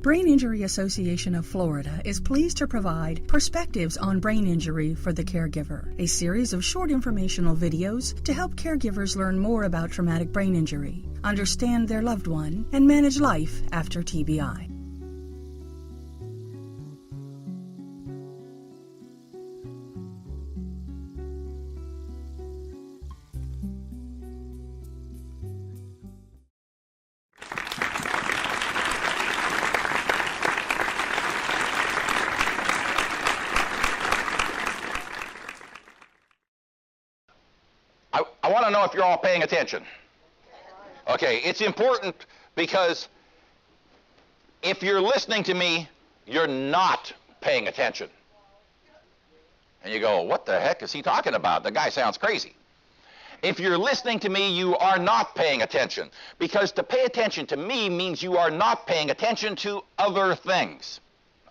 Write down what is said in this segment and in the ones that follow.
Brain Injury Association of Florida is pleased to provide Perspectives on Brain Injury for the Caregiver, a series of short informational videos to help caregivers learn more about traumatic brain injury, understand their loved one, and manage life after TBI. I want to know if you're all paying attention. Okay, it's important because if you're listening to me, you're not paying attention. And you go, what the heck is he talking about? The guy sounds crazy. If you're listening to me, you are not paying attention. Because to pay attention to me means you are not paying attention to other things.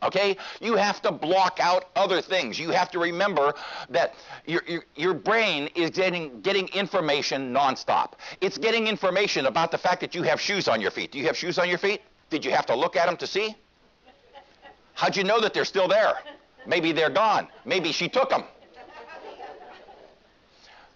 Okay? You have to block out other things. You have to remember that your brain is getting information nonstop. It's getting information about the fact that you have shoes on your feet. Do you have shoes on your feet? Did you have to look at them to see? How'd you know that they're still there? Maybe they're gone. Maybe she took them.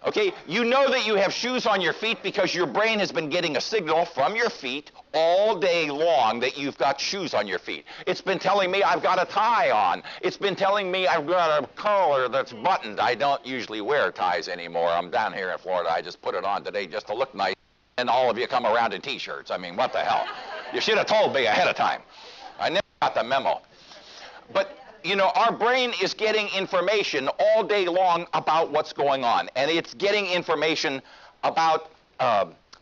Okay, you know that you have shoes on your feet because your brain has been getting a signal from your feet all day long that you've got shoes on your feet. It's been telling me I've got a tie on. It's been telling me I've got a collar that's buttoned. I don't usually wear ties anymore. I'm down here in Florida. I just put it on today just to look nice. And all of you come around in t-shirts. I mean, what the hell? You should have told me ahead of time. I never got the memo. But you know, our brain is getting information all day long about what's going on. And it's getting information about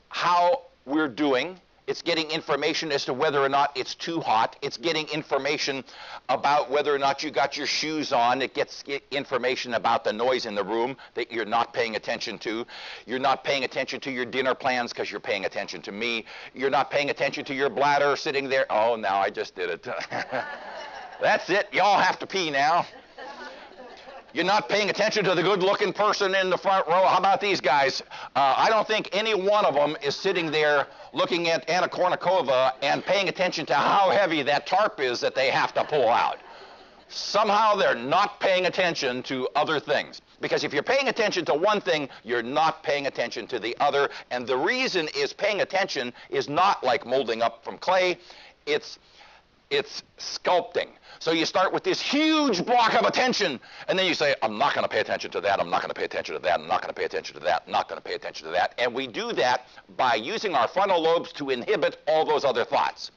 how we're doing. It's getting information as to whether or not it's too hot. It's getting information about whether or not you got your shoes on. It gets information about the noise in the room that you're not paying attention to. You're not paying attention to your dinner plans because you're paying attention to me. You're not paying attention to your bladder sitting there. Oh, now I just did it. That's it. Y'all have to pee now. You're not paying attention to the good-looking person in the front row. How about these guys? I don't think any one of them is sitting there looking at Anna Kournikova and paying attention to how heavy that tarp is that they have to pull out. Somehow they're not paying attention to other things. Because if you're paying attention to one thing, you're not paying attention to the other. And the reason is paying attention is not like molding up from clay. It's sculpting. So you start with this huge block of attention, and then you say, I'm not going to pay attention to that, I'm not going to pay attention to that, I'm not going to pay attention to that, I'm not going to pay attention to that. And we do that by using our frontal lobes to inhibit all those other thoughts.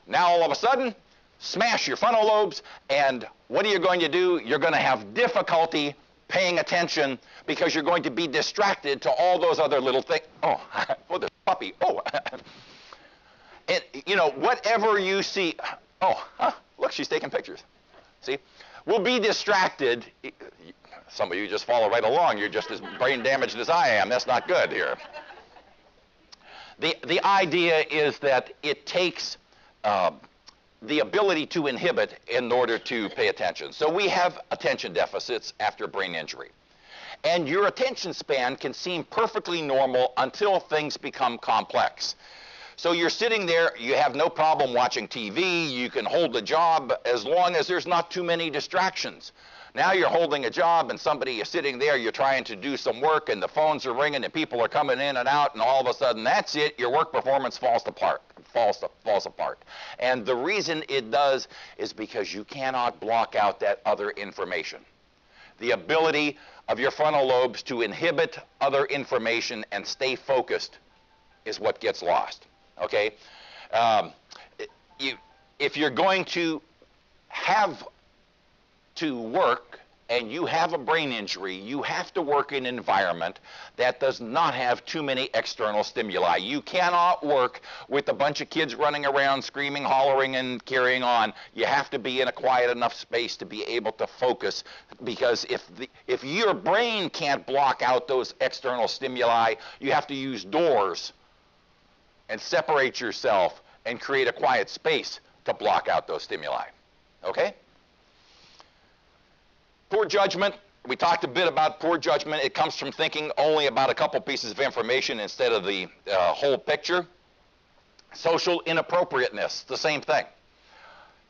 Now all of a sudden, smash your frontal lobes, and what are you going to do? You're going to have difficulty paying attention because you're going to be distracted to all those other little things. Oh, oh, there's a puppy. Oh. And, you know, whatever you see, look, she's taking pictures. See? We'll be distracted. Some of you just follow right along. You're just as brain damaged as I am. That's not good here. The idea is that it takes the ability to inhibit in order to pay attention. So we have attention deficits after brain injury. And your attention span can seem perfectly normal until things become complex. So you're sitting there, you have no problem watching TV, you can hold the job as long as there's not too many distractions. Now you're holding a job and somebody is sitting there, you're trying to do some work and the phones are ringing and people are coming in and out and all of a sudden that's it, your work performance falls apart. And the reason it does is because you cannot block out that other information. The ability of your frontal lobes to inhibit other information and stay focused is what gets lost. Okay, if you're going to have to work and you have a brain injury, you have to work in an environment that does not have too many external stimuli. You cannot work with a bunch of kids running around screaming, hollering, and carrying on. You have to be in a quiet enough space to be able to focus, because if your brain can't block out those external stimuli, you have to use doors and separate yourself and create a quiet space to block out those stimuli. Okay? Poor judgment. We talked a bit about poor judgment. It comes from thinking only about a couple pieces of information instead of the whole picture. Social inappropriateness, the same thing.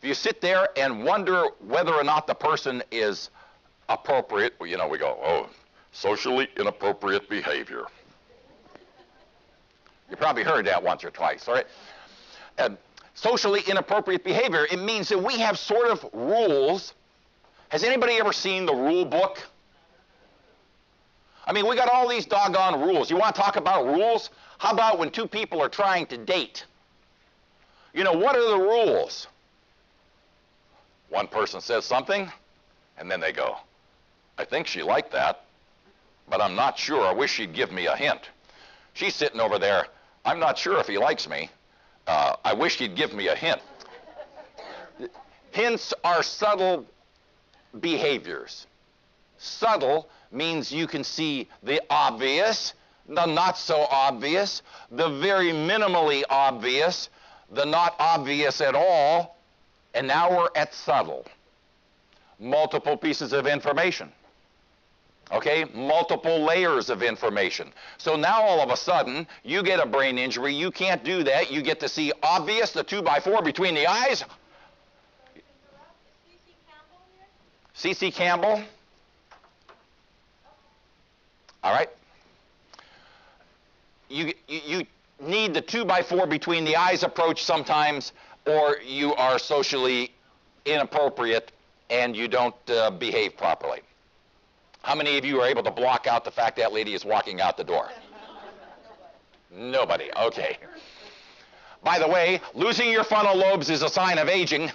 If you sit there and wonder whether or not the person is appropriate, well, we go, oh, socially inappropriate behavior. You probably heard that once or twice, all right? Socially inappropriate behavior, it means that we have sort of rules. Has anybody ever seen the rule book? I mean, we got all these doggone rules. You want to talk about rules? How about when two people are trying to date? What are the rules? One person says something, and then they go, I think she liked that, but I'm not sure. I wish she'd give me a hint. She's sitting over there. I'm not sure if he likes me. I wish he'd give me a hint. Hints are subtle behaviors. Subtle means you can see the obvious, the not so obvious, the very minimally obvious, the not obvious at all, and now we're at subtle. Multiple pieces of information. Okay, multiple layers of information. So now all of a sudden, you get a brain injury, you can't do that, you get to see obvious, the 2x4 between the eyes. C.C. Campbell. All right. You need the 2x4 between the eyes approach sometimes, or you are socially inappropriate and you don't behave properly. How many of you are able to block out the fact that lady is walking out the door? Nobody. Okay. By the way, losing your frontal lobes is a sign of aging.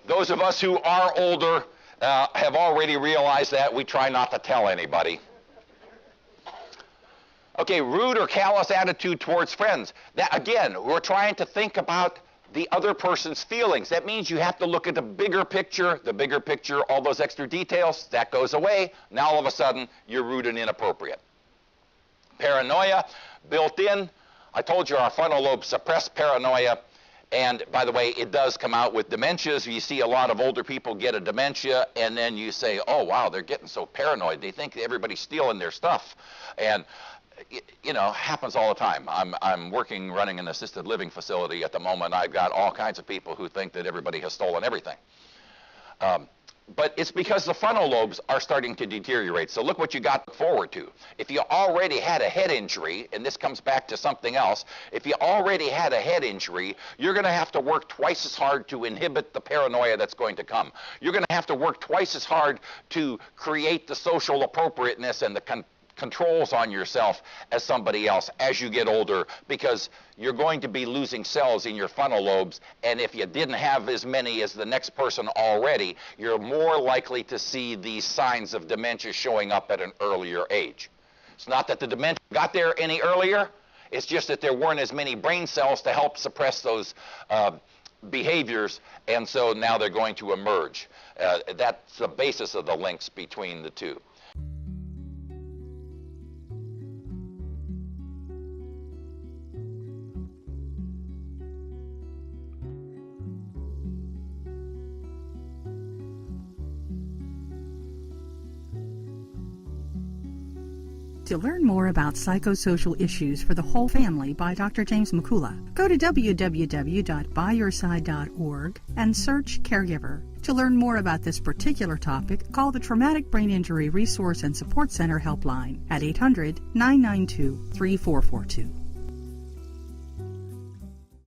Those of us who are older have already realized that. We try not to tell anybody. Okay, rude or callous attitude towards friends. That, again, we're trying to think about the other person's feelings. That means you have to look at the bigger picture, all those extra details, that goes away. Now all of a sudden, you're rude and inappropriate. Paranoia, built in. I told you our frontal lobes suppress paranoia. And by the way, it does come out with dementias. You see a lot of older people get a dementia, and then you say, oh, wow, they're getting so paranoid. They think everybody's stealing their stuff. And happens all the time. I'm running an assisted living facility at the moment. I've got all kinds of people who think that everybody has stolen everything. But it's because the frontal lobes are starting to deteriorate. So look what you got forward to. If you already had a head injury, and this comes back to something else, if you already had a head injury, you're going to have to work twice as hard to inhibit the paranoia that's going to come. You're going to have to work twice as hard to create the social appropriateness and the controls on yourself as somebody else as you get older, because you're going to be losing cells in your frontal lobes, and if you didn't have as many as the next person already, you're more likely to see these signs of dementia showing up at an earlier age. It's not that the dementia got there any earlier, it's just that there weren't as many brain cells to help suppress those behaviors, and so now they're going to emerge. That's the basis of the links between the two. To learn more about psychosocial issues for the whole family by Dr. James Mikulla, go to www.byyourside.org and search Caregiver. To learn more about this particular topic, call the Traumatic Brain Injury Resource and Support Center helpline at 800-992-3442.